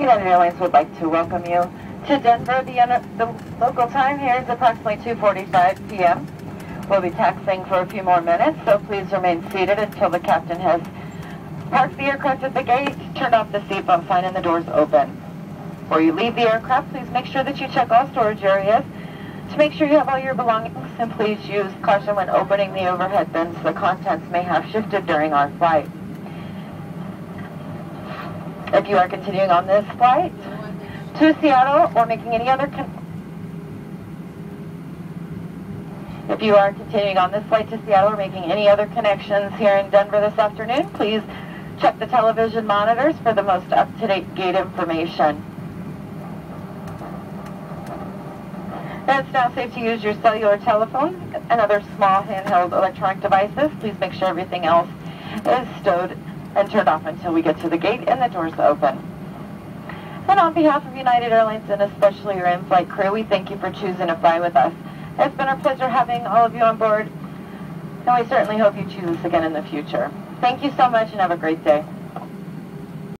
United Airlines would like to welcome you to Denver. The local time here is approximately 2:45 p.m. We'll be taxiing for a few more minutes, so please remain seated until the captain has parked the aircraft at the gate, turned off the seatbelt sign, and the doors open. Before you leave the aircraft, please make sure that you check all storage areas to make sure you have all your belongings, and please use caution when opening the overhead bins. The contents may have shifted during our flight. If you are continuing on this flight to Seattle or making any other connections here in Denver this afternoon, please check the television monitors for the most up-to-date gate information. It's now safe to use your cellular telephone and other small handheld electronic devices. Please make sure everything else is stowed and turned off until we get to the gate and the doors open. And on behalf of United Airlines and especially your in-flight crew, we thank you for choosing to fly with us. It's been our pleasure having all of you on board, and we certainly hope you choose us again in the future. Thank you so much and have a great day.